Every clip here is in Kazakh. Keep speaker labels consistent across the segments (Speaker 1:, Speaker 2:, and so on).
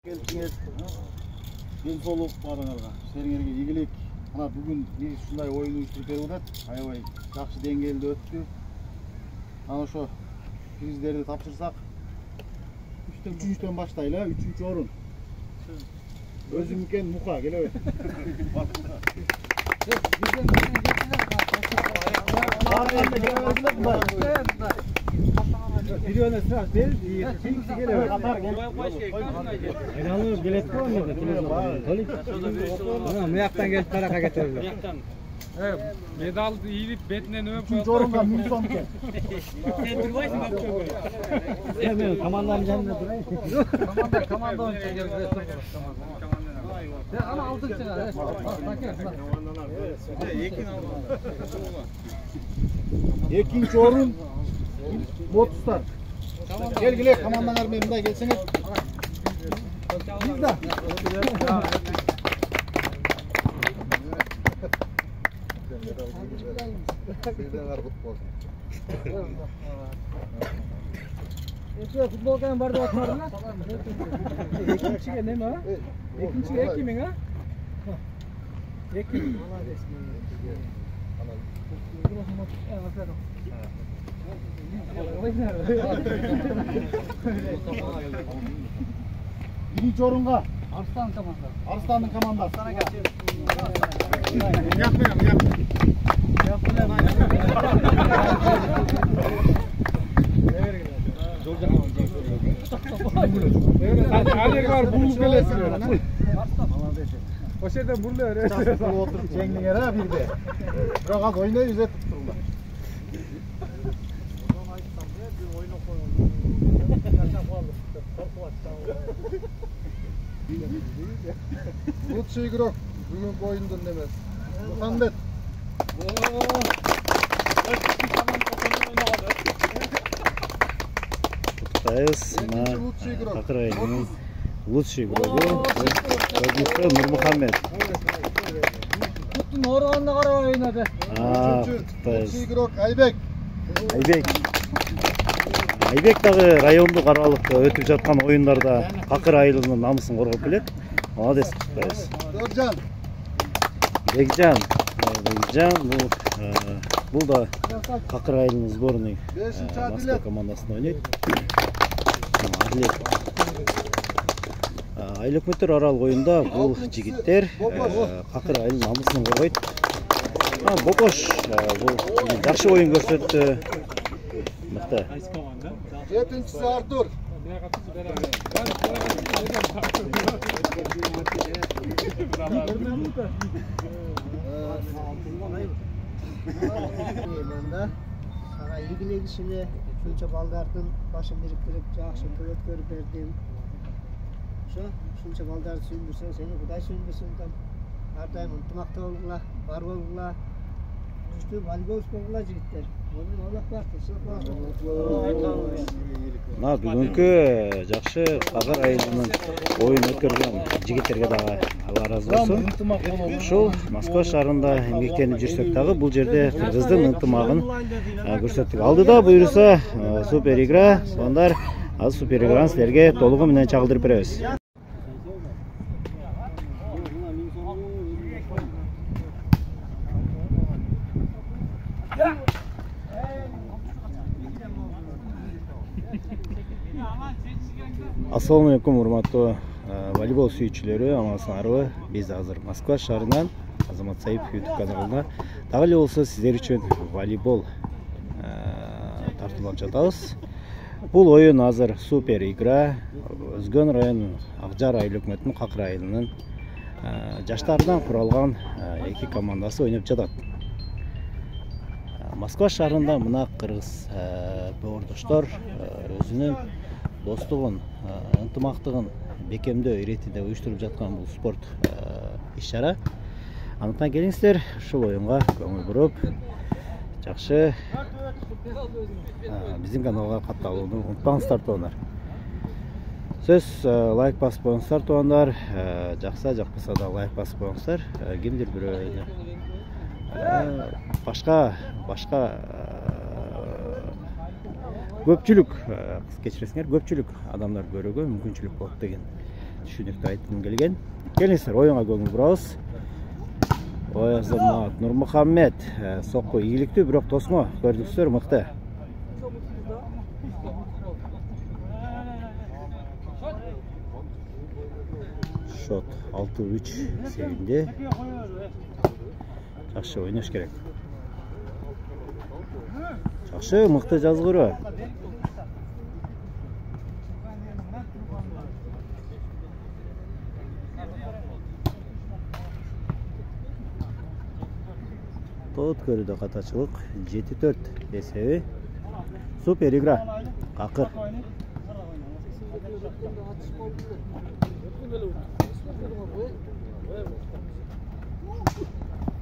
Speaker 1: Келсеңер, денсаулық барыңарға, серіңерге игілік. Ана бүгін біз шундай ойын ұйыштырып беріп жатат. Аябай жақсы деңгээлде өтті. Ана ошо призлерди тапшырсак, 3-тен баштайлы, 3-чү орун. Өзүмүкен Муха, келебе.
Speaker 2: Videoda sıra ver, çekisi geliyor. Aynalı bilet var mı? Ana, mıyaktan gelip taraka getirirler.
Speaker 3: Medal iyilip betine nöp.
Speaker 1: 3-cü orunga 1000 so'm ekan.
Speaker 3: Sen durmayısın hep böyle.
Speaker 2: Ben komandanın yanında durayım.
Speaker 3: Komanda oynayacak.
Speaker 2: Ana aldık çıkar.
Speaker 1: Экинчи орун Мотустар. Келгиле командаңар менен мындай келсеңер. Бизда.
Speaker 2: Futboldan barda oturlar. Ekinchiga nima? Ekinchiga ekiming ha? Ekim.
Speaker 1: Birinci orunga
Speaker 2: Arslan komanda.
Speaker 1: Arslan'ın komandası.
Speaker 3: Aler var bulup gelesin.
Speaker 2: O şeyden burluyor.
Speaker 1: Oturup cengiler ha bir de. Bırak az oynayı yüze tuttururlar. Lutsi игрок. Bugünkü oyundan demez. Muhammed.
Speaker 4: Құттықтаймыз мына Ақырайдың лучший игрогі Нұрмұхаммед.
Speaker 2: Kutunun organına karar oynadı.
Speaker 4: Құттықтаймыз.
Speaker 1: Lutsi игрок Айбек.
Speaker 4: Айбек дағы райондық аралықта өтіп жатқан ойындарда Қақыр айылының намысын қорғап келеді. Молодец, құттықтаймыз.
Speaker 1: Доржан.
Speaker 4: Бекжан бұл да Қақыр айылының сборной Москва командасында ойнайды. Айлықметтер аралық ойында бұл жігіттер Қақыр айылының намысын қорғайды. Бопош бұл жақсы ойын көрсетті. Мықты.
Speaker 1: Жетіншісі Артур.
Speaker 5: Sana ilgili kişiyle şunca baldardın başın biriktirip жақсы töret görüp verdim. Şunca baldardı sündürsen seni Kuday sündürsün. Her daim unutmakta olurlar, var olurlar. Düştü voleybol sporlar жигиттер. Onun Allah baktı,
Speaker 4: Мына бүгінгі жақсы Қақыр айылының ойын өткерген жігіттерге дағы Алла разы болсын. Ушул Москва шаарында еңбектеніп жүрсек дағы бұл жерде қырғыздың ынтымағын көрсеттік. Алдыда бұйырса супер игра, сондар аз супер играны сіздерге толығы менен чагылдырып беребиз. Assalamualaikum урматтуу волейбол сүйүүчүлөрү, амансыңарбы? Биз азыр Москва шаарынан Азамат Саипов YouTube каналына дагы эле болсо сиздер үчүн волейбол тартуулап жатабыз. Бул оюн азыр супер игра Өзгөн районунун Акжар айыл өкмөтүнүн Какыр айылынын жаштардан куралган эки командасы ойноп жатат. Москва шаарында мына кыргыз боордоштор өзүнүн достугун, ынтымактыгын бекемдөө иретинде уюштуруп жаткан бул спорт иш-чара. Андыктан келиңиздер, ушул оюнга көңүл буруп, жакшы биздин каналга катталууну унутпаңыздар туугандар. Сөз лайк басып коюңуздар туугандар, жакса жакпаса да лайк басып коюңуздар. Кимдир бирөө башка көпчүлүк, кечиресиңер, көпчүлүк адамдар көрүүгө мүмкүнчүлүк болот деген түшүнүктүү айткым келген. Келиңиздер, оюнга көңүл бурабыз. Азамат Нурмухаммед сокку ийгиликтүү, бирок тосмо көрдүңүздөр мыкты. Шот 6-3 есебинде. Жакшы ойнош керек. Жакшы, мыкты жазгыруу. Тот көрүдө катачылык 7-4 эсеби. Супер игра. Какыр.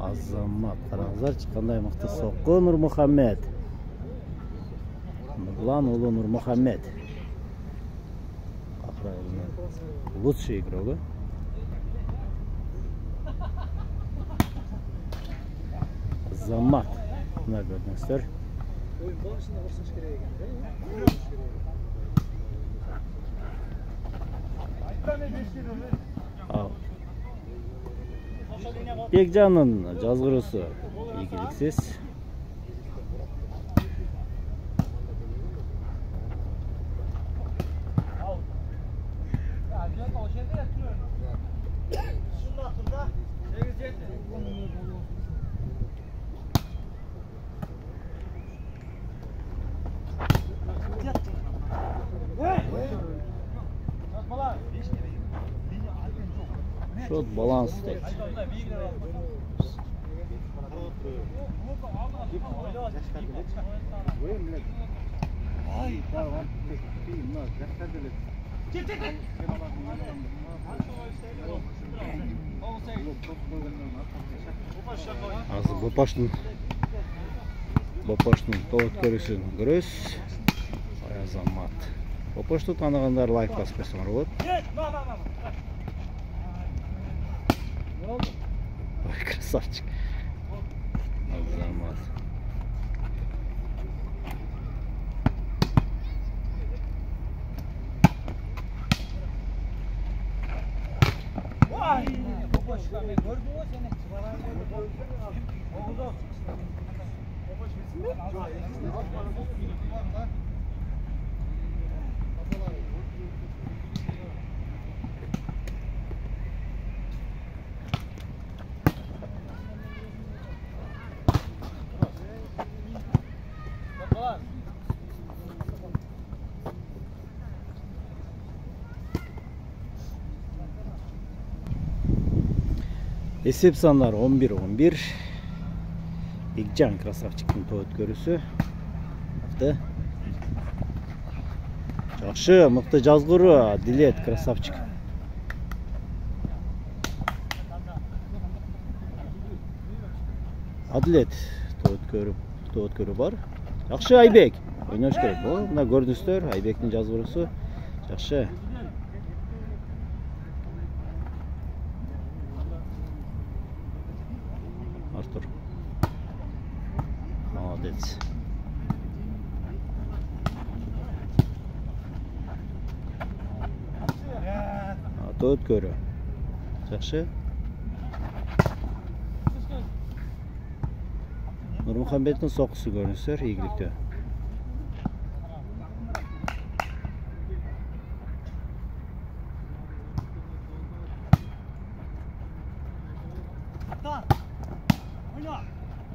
Speaker 4: Азамат, караңыздарчы кандай мыкты сокку Нурмухаммед. Нурлан уулу Нурмухаммед. Какыр айылынан лучший игрок. Азамат. Мына көрдүңүздөр.
Speaker 2: Oyun başında koşsaç gerek ekan.
Speaker 4: Бекжанын жазгыруусу ийгиликсиз. Шот баланс дейт. Азыр Бопоштун тоот көрүүсүн көрөбүз. Азамат. Бопошту тааныгандар лайк басып койсоңор болот. Ой, красавчик. Азамат. Есеп сандар 11-11. Бекжан красавчиктин тоот көрүүсү. Мыкты. Жакшы, мыкты жазгыруу. Дилет красавчик. Адлет тоот көрүү бар. Жакшы, Айбек. Ойнош керек. Мына көрдүңүздөр, Айбектин жазгыруусу. Жакшы. Артур. Молодец. Тоот көрүү. Жакшы. Нурмухаммедтин сокусу көрүңүздөр, ийгиликтүү.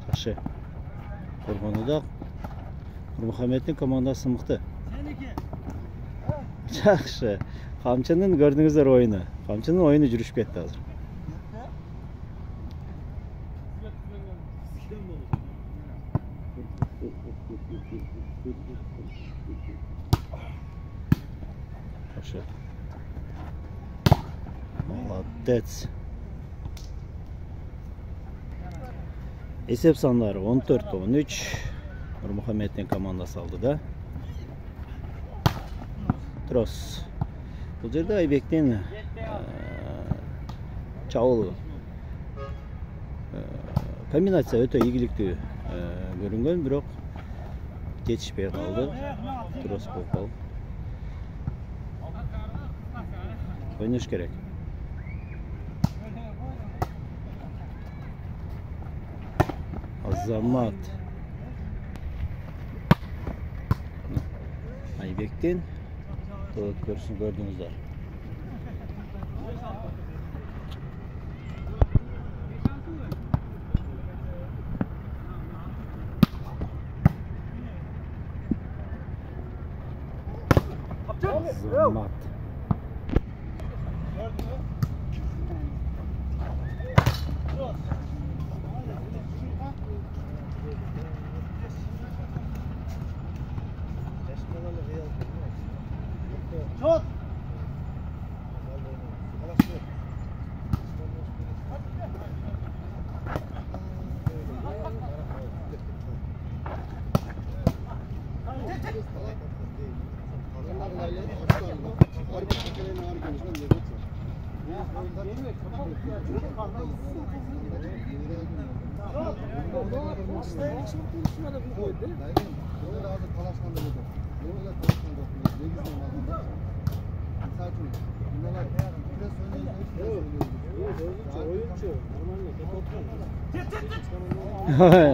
Speaker 4: Жакшы. Коргонуда Нурмухаммедтин командасы мыкты. Жакшы. Камчынын көрдүңүздөр оюну. Камчынын оюну жүрүшүп кетти азыр. Жакшы. Молодец. Есеп сандар 14-13. Нурмухаммедтин командасы алды да. Трос. Бул жерде Айбектин чабуул. Комбинация өтө ийгиликтүү көрүнгөн, бирок жетишпей калды. Трос болуп калды. Oynaş gerek. Azamat. Aybek'ten Toğut Körüs'ünü gördüğünüzler. Azamat.
Speaker 1: Şut.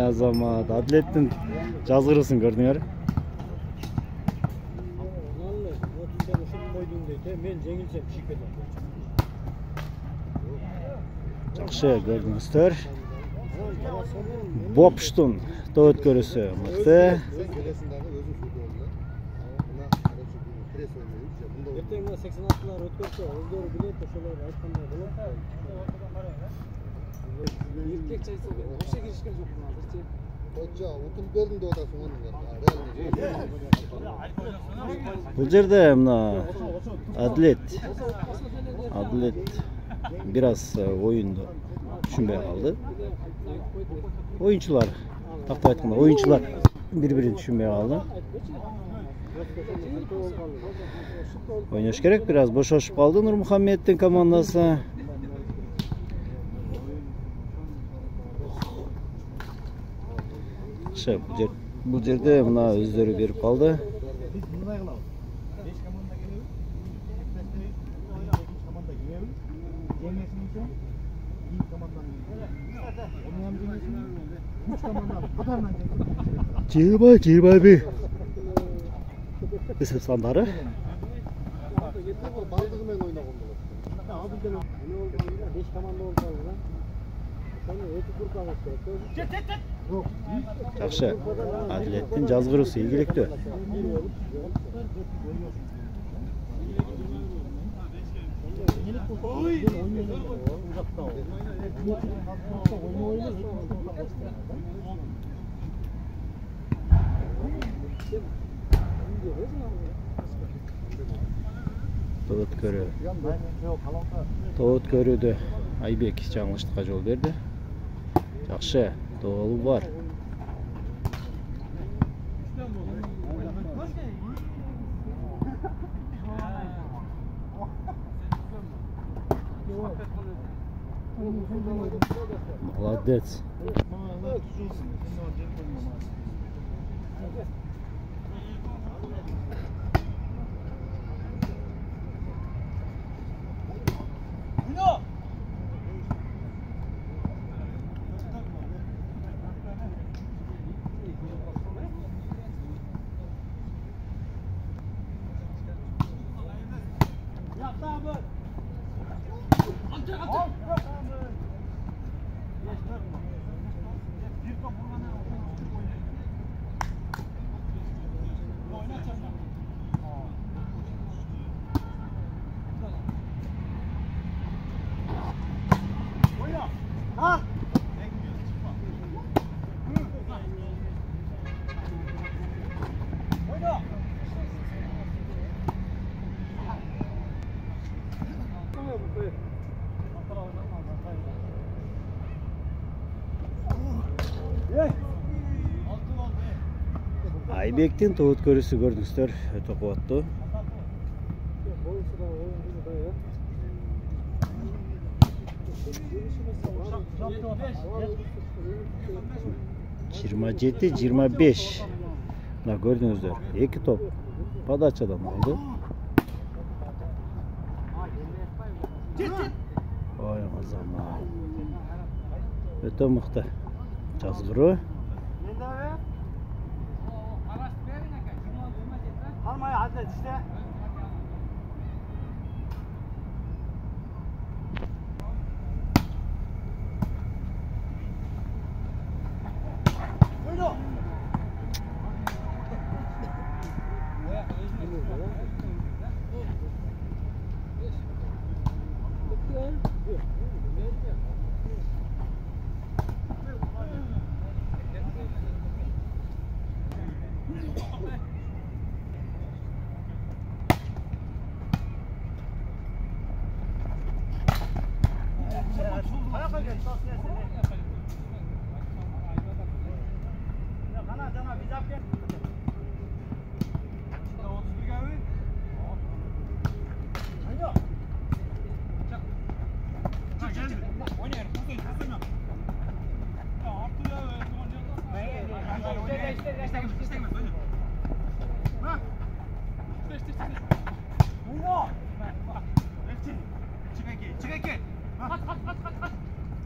Speaker 4: Azamat. Adlettin жазғырысын көрдүңөр. Жакшы көрдүңүздөр. Бопштун Тоғут Körüsü мыкты.
Speaker 2: Ертең 86-лар өткөрсө, өздөрү билет, ошолор айткандай болот. Эркек чайсы вообще киришкен жокмун азырчы.
Speaker 1: Hoca, утун бердим деп атасың оны.
Speaker 4: Бул жерде мына Адлет biraz oyundu düşünbей kaldı. Oyuncular, takdir aytkanda oyuncular bir-birini düşünbей kaldı. Oynaş gerek, biraz boşoşup kaldı Nurmuhamed'in komandası. Bu жерде мына өздөрү берип калды. Жыйырма бир эсеп сандары.
Speaker 1: Бардыгы менен ойногон болот.
Speaker 2: Беш команда болуп калды.
Speaker 4: Жакшы. Адилеттин жазгырысы ийгиликтүү. Тоғут Körü'dө Айбек жаңылыштыкка жол берди. Жакшы, доолу бар. Молодец. Айбектин Тоғут Körüsü көрдүңүздөр, өтө кубаттуу. Жыйырма жети, 25. Мына көрдүңүздөр, эки топ подачадан алды. Ой азамат. Өтө мыкты. Жазгыруу.
Speaker 1: Almaya hallet işte. Buyurun.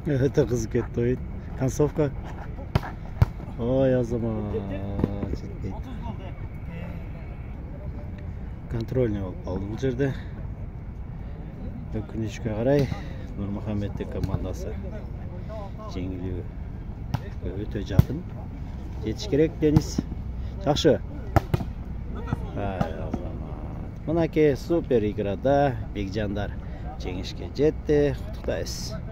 Speaker 4: Өтө кызык кетти ойын. Концовка. Ой азамат. Жетпейт. Контрольный болуп калды бул жерде. Өкүнүчкө карай Нурмухаммеддин командасы жеңилүүгө өтө жакын. Жетиш керек, Денис. Жакшы. Мынакей супер играда Бекжандар жеңишке жетти. Куттуктайбыз.